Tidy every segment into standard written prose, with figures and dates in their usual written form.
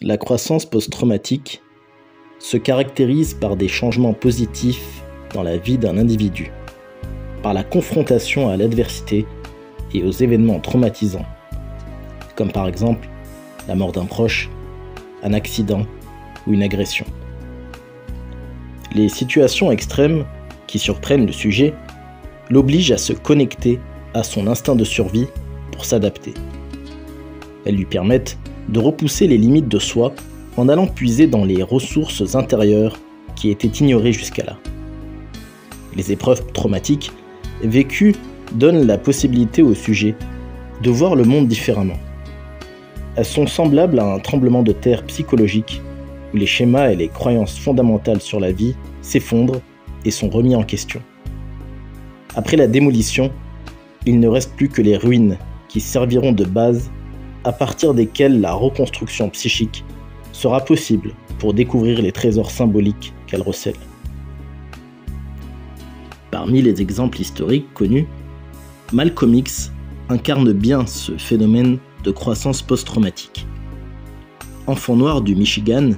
La croissance post-traumatique se caractérise par des changements positifs dans la vie d'un individu, par la confrontation à l'adversité et aux événements traumatisants, comme par exemple la mort d'un proche, un accident ou une agression. Les situations extrêmes qui surprennent le sujet l'obligent à se connecter à son instinct de survie pour s'adapter. Elles lui permettent de repousser les limites de soi en allant puiser dans les ressources intérieures qui étaient ignorées jusqu'à là. Les épreuves traumatiques vécues donnent la possibilité au sujet de voir le monde différemment. Elles sont semblables à un tremblement de terre psychologique où les schémas et les croyances fondamentales sur la vie s'effondrent et sont remis en question. Après la démolition, il ne reste plus que les ruines qui serviront de base à partir desquelles la reconstruction psychique sera possible pour découvrir les trésors symboliques qu'elle recèle. Parmi les exemples historiques connus, Malcolm X incarne bien ce phénomène de croissance post-traumatique. Enfant noir du Michigan,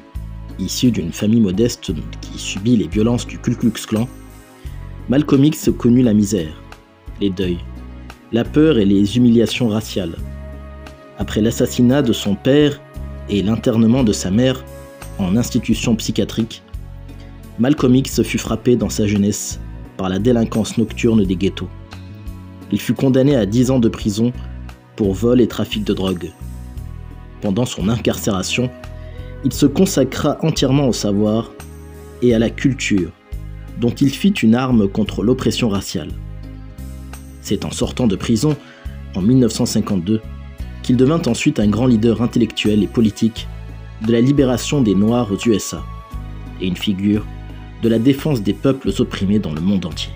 issu d'une famille modeste qui subit les violences du Ku Klux Klan, Malcolm X connut la misère, les deuils, la peur et les humiliations raciales. Après l'assassinat de son père et l'internement de sa mère en institution psychiatrique, Malcolm X fut frappé dans sa jeunesse par la délinquance nocturne des ghettos. Il fut condamné à 10 ans de prison pour vol et trafic de drogue. Pendant son incarcération, il se consacra entièrement au savoir et à la culture, dont il fit une arme contre l'oppression raciale. C'est en sortant de prison, en 1952, qu'il devint ensuite un grand leader intellectuel et politique de la libération des Noirs aux USA et une figure de la défense des peuples opprimés dans le monde entier.